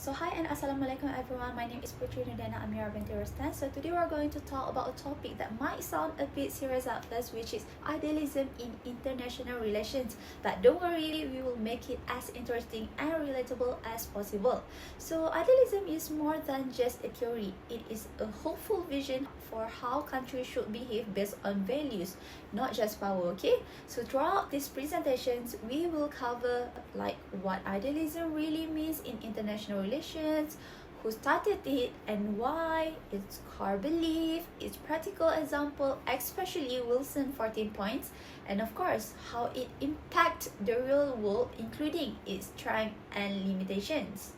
So hi and assalamualaikum everyone, my name is Putri Nudana Amira binti Rostan. So today we're going to talk about a topic that might sound a bit serious at first, which is idealism in international relations. But don't worry, we will make it as interesting and relatable as possible. So idealism is more than just a theory, it is a hopeful vision for how countries should behave based on values, not just power, okay? So throughout these presentations, we will cover like what idealism really means in international relations, who started it and why, its core belief, its practical example, especially Wilson 14 points, and of course, how it impacts the real world, including its strengths and limitations.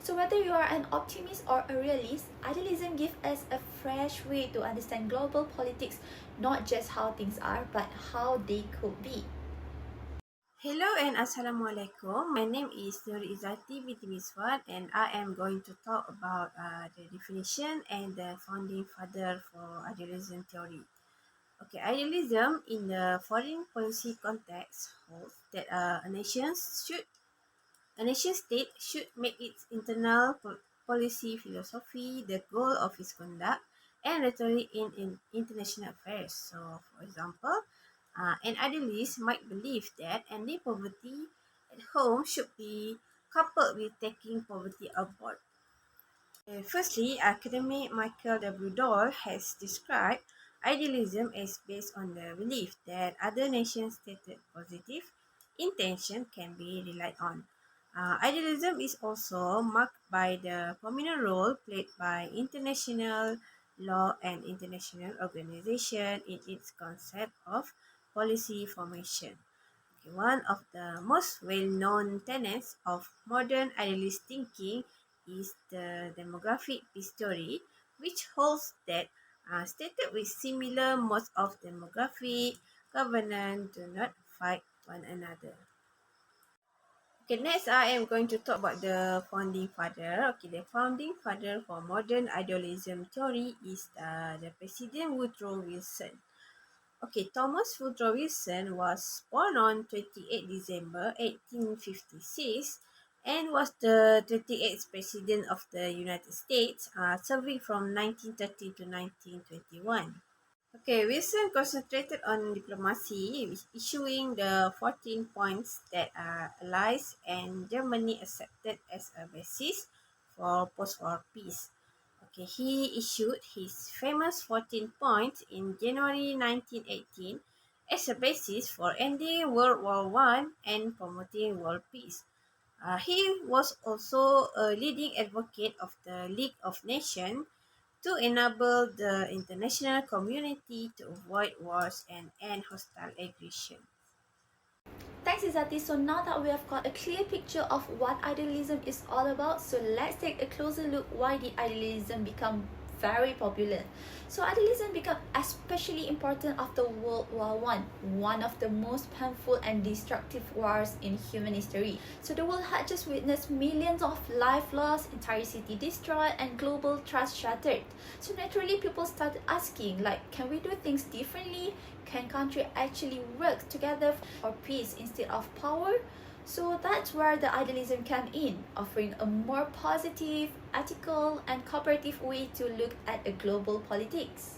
So whether you are an optimist or a realist, idealism gives us a fresh way to understand global politics, not just how things are, but how they could be. Hello and Assalamualaikum. My name is Nuri Izzati binti Miswan and I am going to talk about the definition and the founding father for idealism theory. Okay, idealism in the foreign policy context holds that a nation state should make its internal policy philosophy the goal of its conduct and rhetoric in international affairs. So, for example, an idealist might believe that ending poverty at home should be coupled with taking poverty abroad. Firstly, academic Michael W. Dole has described idealism as based on the belief that other nations' stated positive intention can be relied on. Idealism is also marked by the prominent role played by international law and international organization in its concept of policy formation. Okay, one of the most well-known tenets of modern idealist thinking is the demographic peace theory, which holds that states with similar modes of demographic governance do not fight one another. Okay, next I am going to talk about the founding father. Okay, the founding father for modern idealism theory is the President Woodrow Wilson. Okay, Thomas Woodrow Wilson was born on 28 December 1856 and was the 28th President of the United States, serving from 1930 to 1921. Okay, Wilson concentrated on diplomacy, issuing the 14 points that Allies and Germany accepted as a basis for post-war peace. Okay, he issued his famous 14 points in January 1918 as a basis for ending World War One and promoting world peace. He was also a leading advocate of the League of Nations to enable the international community to avoid wars and end hostile aggression. Thanks Izati. So now that we have got a clear picture of what idealism is all about, so let's take a closer look why did idealism become very popular. So idealism became especially important after World War one of the most painful and destructive wars in human history. So the world had just witnessed millions of lives lost, entire city destroyed, and global trust shattered. So naturally people started asking like, can we do things differently? Can countries actually work together for peace instead of power? So that's where the idealism came in, offering a more positive, ethical, and cooperative way to look at a global politics.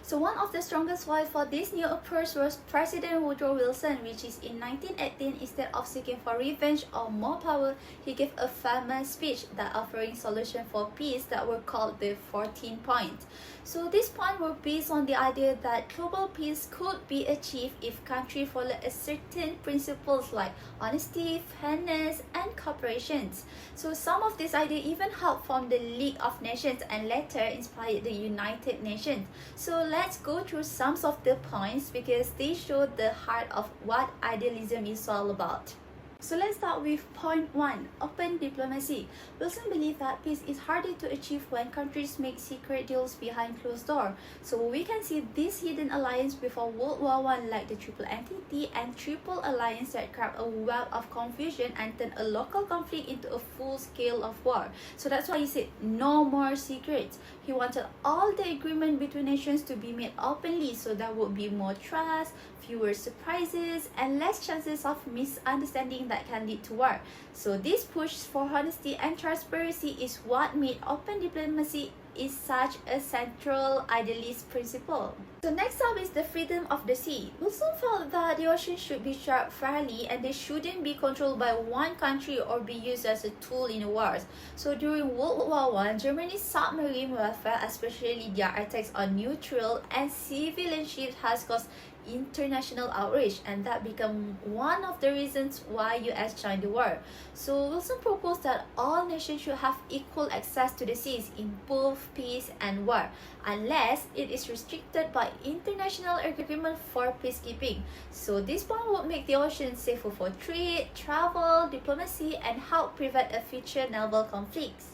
So one of the strongest voice for this new approach was President Woodrow Wilson, which is in 1918, instead of seeking for revenge or more power, he gave a famous speech that offering solution for peace that were called the 14 points. So these points were based on the idea that global peace could be achieved if countries follow a certain principles like honesty, fairness, and cooperation. So some of these ideas even helped form the League of Nations and later inspired the United Nations. So let's go through some of the points because they show the heart of what idealism is all about. So let's start with point 1, open diplomacy. Wilson believed that peace is harder to achieve when countries make secret deals behind closed doors. So we can see this hidden alliance before World War One, like the Triple Entity and Triple Alliance, that created a web of confusion and turned a local conflict into a full scale of war. So that's why he said no more secrets. He wanted all the agreement between nations to be made openly, so there would be more trust, fewer surprises, and less chances of misunderstandings anything that can lead to war. So this push for honesty and transparency is what made open diplomacy is such a central idealist principle. So next up is the freedom of the sea. Wilson felt that the ocean should be shared fairly and they shouldn't be controlled by one country or be used as a tool in wars. So during World War I, Germany's submarine warfare, especially their attacks on neutral and civilian ships, has caused international outrage, and that became one of the reasons why US joined the war. So Wilson proposed that all nations should have equal access to the seas in both peace and war, unless it is restricted by international agreement for peacekeeping. So this point would make the ocean safer for trade, travel, diplomacy, and help prevent a future naval conflicts.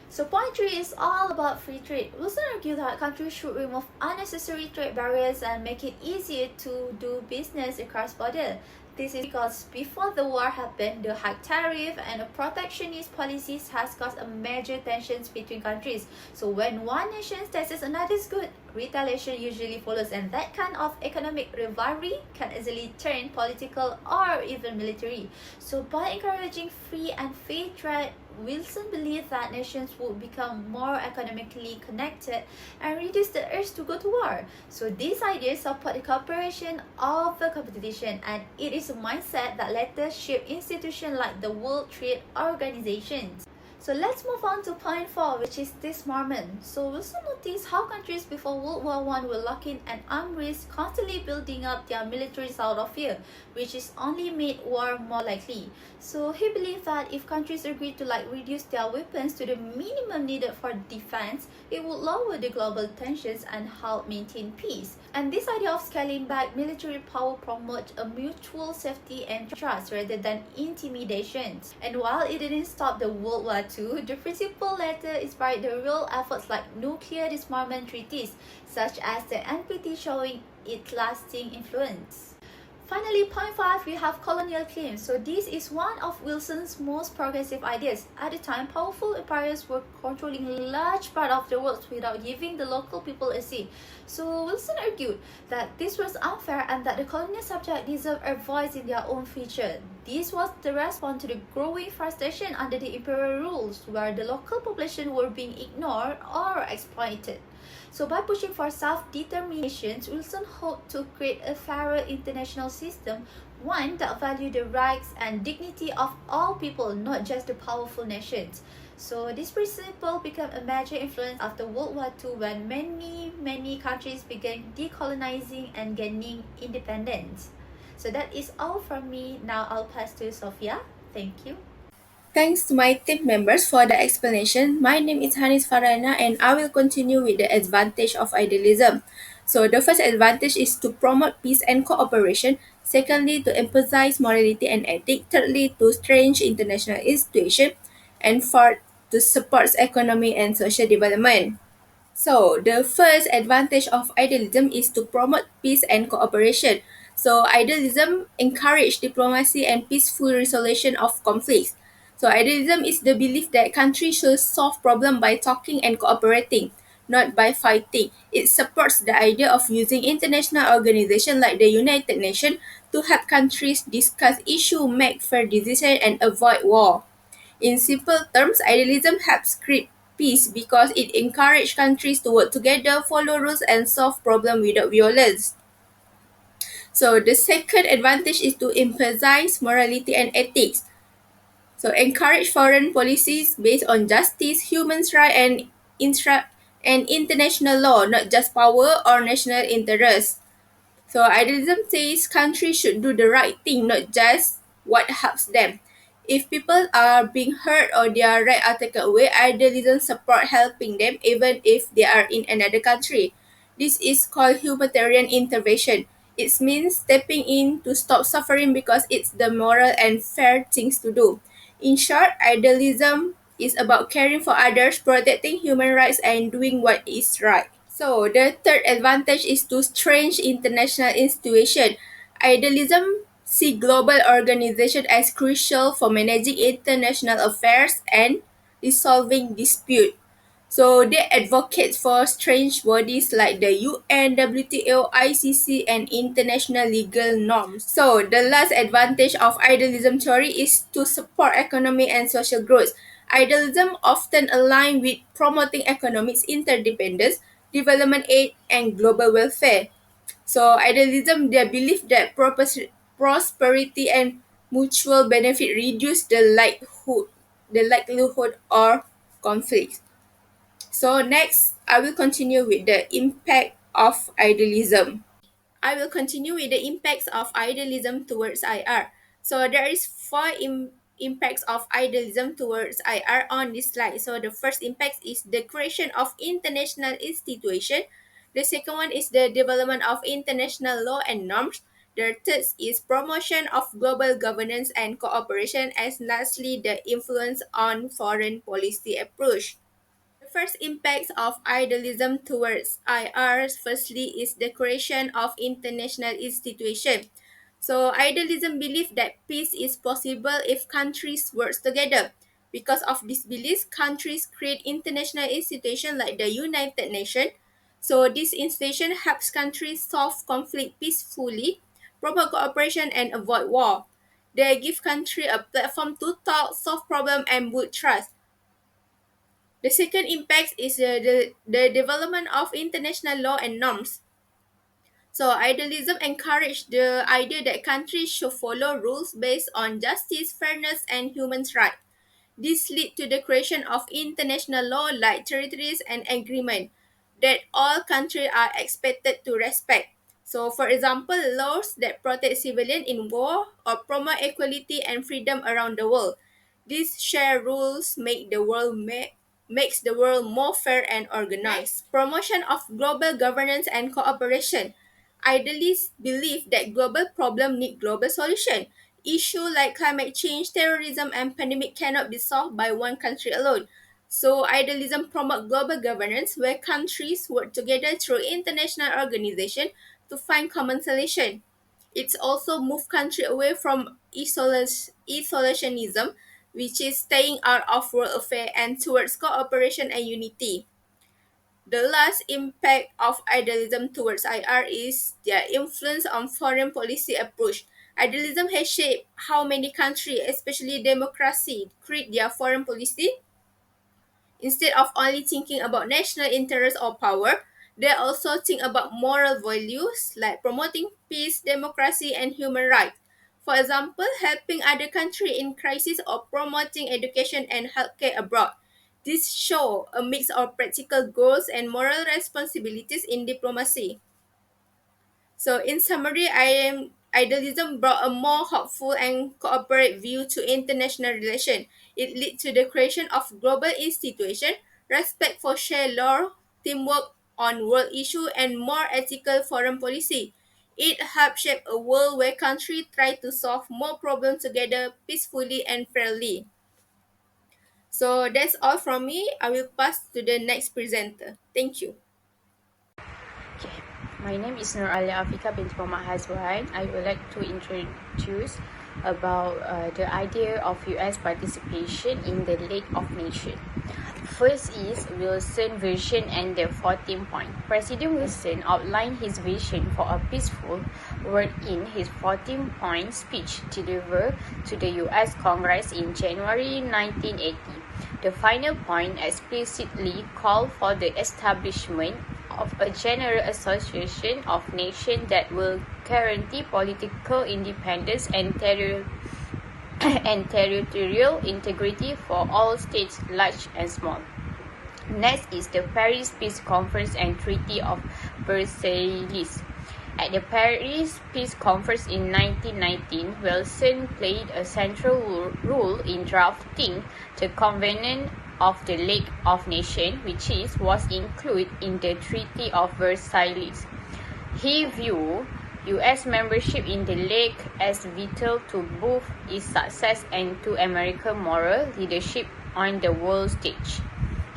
So point 3 is all about free trade. Wilson argued that countries should remove unnecessary trade barriers and make it easier to do business across borders. This is because before the war happened, the high tariff and the protectionist policies has caused a major tensions between countries. So when one nation taxes another's good, retaliation usually follows, and that kind of economic rivalry can easily turn political or even military. So by encouraging free and fair trade, Wilson believed that nations would become more economically connected and reduce the urge to go to war. So these ideas support the cooperation over competition, and it is a mindset that later shaped institutions like the World Trade Organization. So let's move on to point 4, which is disarmament. So Wilson noticed how countries before World War I were locking an arms race, constantly building up their militaries out of fear, which is only made war more likely. So he believed that if countries agreed to reduce their weapons to the minimum needed for defense, it would lower the global tensions and help maintain peace. And this idea of scaling back military power promotes a mutual safety and trust rather than intimidation. And while it didn't stop the World War II, the principle later inspired the real efforts like nuclear disarmament treaties, such as the NPT, showing its lasting influence. Finally, point 5, we have colonial claims. So this is one of Wilson's most progressive ideas. At the time, powerful empires were controlling large part of the world without giving the local people a say. So Wilson argued that this was unfair and that the colonial subjects deserved a voice in their own future. This was the response to the growing frustration under the imperial rules, where the local population were being ignored or exploited. So by pushing for self-determination, Wilson hoped to create a fairer international system, one that valued the rights and dignity of all people, not just the powerful nations. So this principle became a major influence after World War II, when many countries began decolonizing and gaining independence. So that is all from me. Now I'll pass to Sophia. Thank you. Thanks to my team members for the explanation. My name is Hanis Farana and I will continue with the advantage of idealism. So the first advantage is to promote peace and cooperation. Secondly, to emphasize morality and ethics. Thirdly, to strengthen international institutions. And fourth, to support economy and social development. So, the first advantage of idealism is to promote peace and cooperation. So, idealism encourages diplomacy and peaceful resolution of conflicts. So, idealism is the belief that countries should solve problems by talking and cooperating, not by fighting. It supports the idea of using international organizations like the United Nations to help countries discuss issues, make fair decisions, and avoid war. In simple terms, idealism helps create peace because it encourages countries to work together, follow rules, and solve problems without violence. So the second advantage is to emphasize morality and ethics. So encourage foreign policies based on justice, human rights, and international law, not just power or national interests. So idealism says countries should do the right thing, not just what helps them. If people are being hurt or their rights are taken away, idealism support helping them even if they are in another country. This is called humanitarian intervention. It means stepping in to stop suffering because it's the moral and fair things to do. In short, idealism is about caring for others, protecting human rights, and doing what is right. So the third advantage is to strengthen international institutions. Idealism see global organization as crucial for managing international affairs and resolving dispute. So they advocate for strange bodies like the UN, WTO, ICC, and international legal norms. So the last advantage of idealism theory is to support economic and social growth. Idealism often aligns with promoting economic interdependence, development aid, and global welfare. So idealism, they believe that prosperity and mutual benefit reduce the likelihood or conflict. So next, I will continue with the impact of idealism. I will continue with the impacts of idealism towards IR. So there is four impacts of idealism towards IR on this slide. So the first impact is the creation of international institution. The second one is the development of international law and norms. The third is promotion of global governance and cooperation. And lastly, the influence on foreign policy approach. The first impacts of idealism towards IR firstly is the creation of international institutions. So idealism believes that peace is possible if countries work together. Because of this belief, countries create international institutions like the United Nations. So this institution helps countries solve conflict peacefully, promote cooperation and avoid war. They give country a platform to talk, solve problems and build trust. The second impact is the development of international law and norms. So idealism encouraged the idea that countries should follow rules based on justice, fairness, and human rights. This led to the creation of international law like treaties and agreements that all countries are expected to respect. So, for example, laws that protect civilians in war or promote equality and freedom around the world. These shared rules makes the world more fair and organized. Promotion of global governance and cooperation. Idealists believe that global problems need global solution. Issues like climate change, terrorism, and pandemic cannot be solved by one country alone. So, idealism promotes global governance where countries work together through international organizations to find common solution. It's also moved country away from isolationism, which is staying out of world affairs, and towards cooperation and unity. The last impact of idealism towards IR is their influence on foreign policy approach. Idealism has shaped how many countries, especially democracy, create their foreign policy. Instead of only thinking about national interest or power, they also think about moral values like promoting peace, democracy, and human rights. For example, helping other countries in crisis or promoting education and healthcare abroad. This show a mix of practical goals and moral responsibilities in diplomacy. So, in summary, idealism brought a more hopeful and cooperate view to international relations. It led to the creation of global institutions, respect for shared law, teamwork on world issues, and more ethical foreign policy. It helped shape a world where countries try to solve more problems together peacefully and fairly. So that's all from me. I will pass to the next presenter. Thank you. Okay, my name is Nur Alia Afika bint Muhammad Hazwan. I would like to introduce about the idea of US participation in the League of Nations. First is Wilson vision and the 14 point. President Wilson outlined his vision for a peaceful world in his 14-point speech delivered to the US Congress in January 1980. The final point explicitly called for the establishment of a general association of nations that will guarantee political independence and territorial integrity for all states, large and small. Next is the Paris Peace Conference and Treaty of Versailles. At the Paris Peace Conference in 1919, Wilson played a central role in drafting the Covenant of the League of Nations, which was included in the Treaty of Versailles. He viewed U.S. membership in the League as vital to both its success and to American moral leadership on the world stage.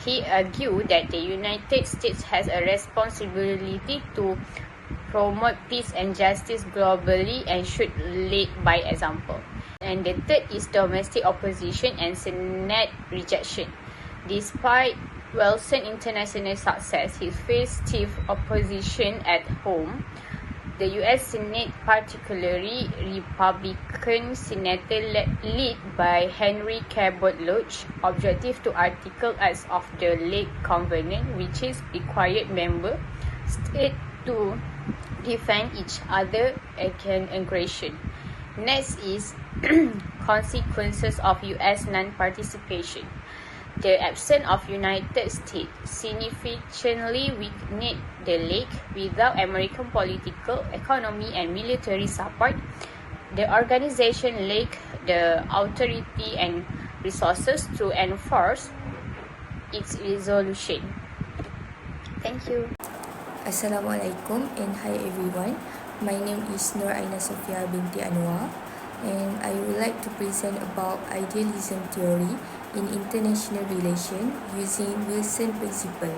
He argued that the United States has a responsibility to promote peace and justice globally and should lead by example. And the third is domestic opposition and Senate rejection. Despite Wilson's international success, he faced stiff opposition at home. The U.S. Senate, particularly Republican senator led by Henry Cabot Lodge, objected to Article 8 of the Lake Covenant, which required member states to defend each other against aggression. Next is consequences of U.S. non-participation. The absence of United States significantly weakened the League. Without American political, economic, and military support, the organization lacked the authority and resources to enforce its resolution. Thank you. Assalamualaikum and hi everyone. My name is Nur Aina Sofia binti Anwar, and I would like to present about idealism theory in international relations using Wilson principle.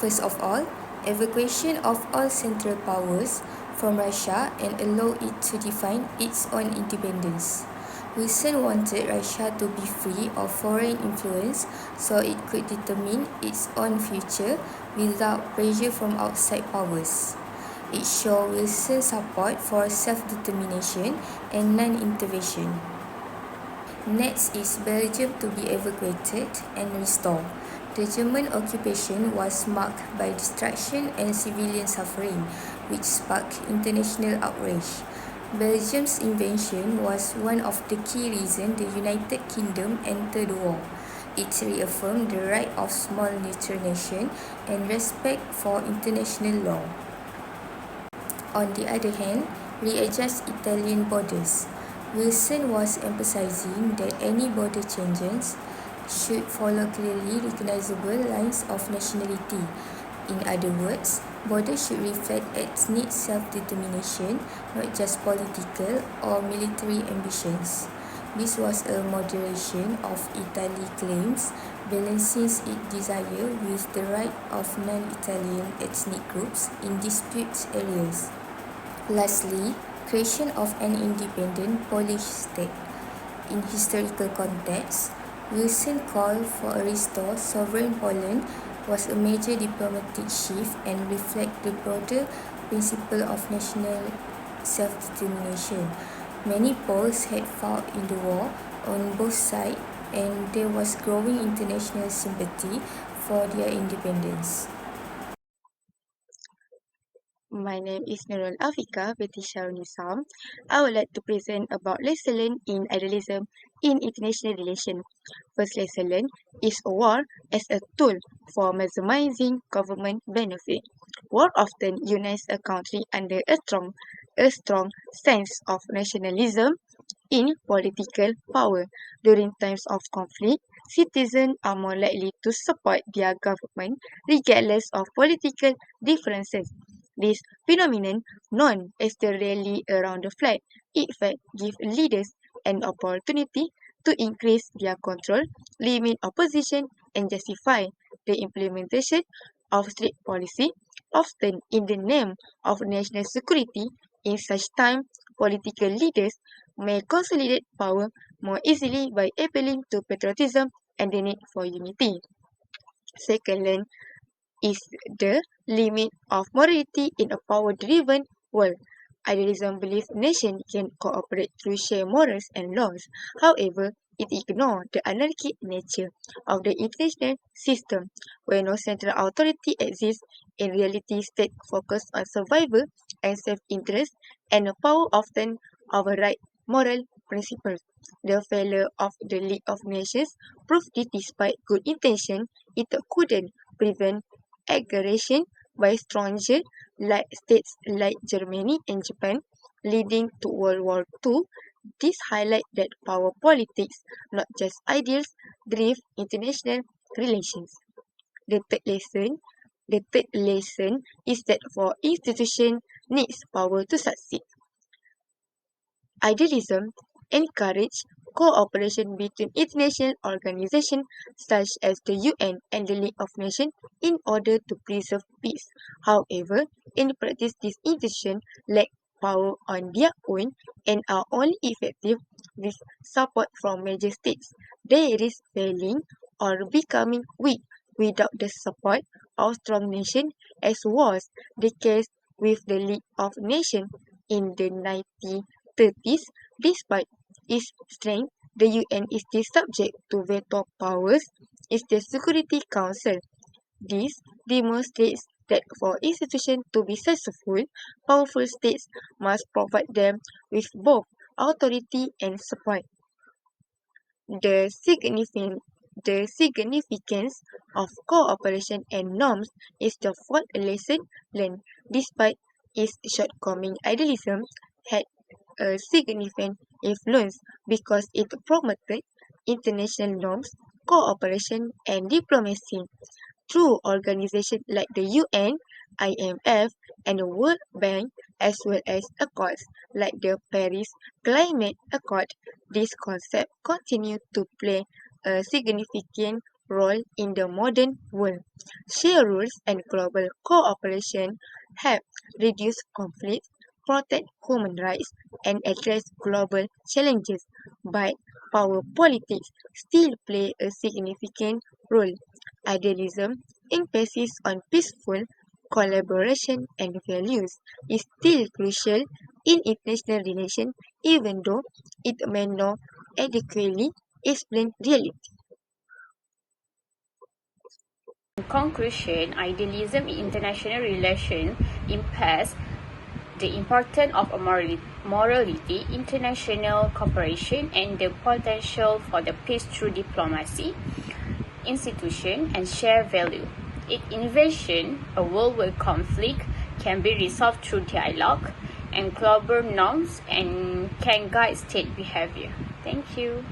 First of all, evacuation of all central powers from Russia and allow it to define its own independence. Wilson wanted Russia to be free of foreign influence so it could determine its own future without pressure from outside powers. It showed Wilson's support for self-determination and non-intervention. Next is Belgium to be evacuated and restored. The German occupation was marked by destruction and civilian suffering, which sparked international outrage. Belgium's invasion was one of the key reasons the United Kingdom entered the war. It reaffirmed the right of small neutral nations and respect for international law. On the other hand, readjust Italian borders. Wilson was emphasizing that any border changes should follow clearly recognizable lines of nationality. In other words, borders should reflect ethnic self-determination, not just political or military ambitions. This was a moderation of Italy's claims, balancing its desire with the right of non-Italian ethnic groups in disputed areas. Lastly, creation of an independent Polish state. In historical context, Wilson called for a restored sovereign Poland was a major diplomatic shift and reflect the broader principle of national self-determination. Many Poles had fought in the war on both sides, and there was growing international sympathy for their independence. My name is Nurul Afika binti Nisam. I would like to present about lesson learned in idealism in international relations. First lesson learned is war as a tool for maximizing government benefit. War often unites a country under a strong sense of nationalism in political power. During times of conflict, citizens are more likely to support their government regardless of political differences. This phenomenon, known as the rally around the flag, in fact gives leaders an opportunity to increase their control, limit opposition, and justify the implementation of strict policy, often in the name of national security. In such time, political leaders may consolidate power more easily by appealing to patriotism and the need for unity. Second, is the limit of morality in a power-driven world. Idealism believes nations can cooperate through shared morals and laws. However, it ignores the anarchic nature of the international system, where no central authority exists. In reality, states focus on survival and self-interest, and power often override moral principles. The failure of the League of Nations proved that despite good intention, it couldn't prevent aggression by stronger states like Germany and Japan, leading to World War II. This highlights that power politics, not just ideals, drive international relations. The third lesson, the third lesson is that for institution needs power to succeed. Idealism encourages cooperation between international organizations such as the UN and the League of Nations in order to preserve peace. However, in practice, these institutions lack power on their own and are only effective with support from major states. They risk failing or becoming weak without the support of strong nations, as was the case with the League of Nations in the 1930s. Despite its strength, the UN is still subject to veto powers in the Security Council. This demonstrates that for institutions to be successful, powerful states must provide them with both authority and support. The significant the significance of cooperation and norms is the fourth lesson learned. Despite its shortcoming, idealism had a significant influence because it promoted international norms, cooperation, and diplomacy. Through organizations like the UN, IMF, and the World Bank, as well as accords like the Paris Climate Accord, this concept continues to play a significant role in the modern world. Shared rules and global cooperation have reduced conflicts, protect human rights, and address global challenges, but power politics still play a significant role. Idealism, emphasis on peaceful collaboration and values, is still crucial in international relations, even though it may not adequately explain reality. In conclusion, idealism in international relations impairs the importance of morality, international cooperation, and the potential for the peace through diplomacy, institution, and shared value. It envisions a world where conflict can be resolved through dialogue and global norms and can guide state behavior. Thank you.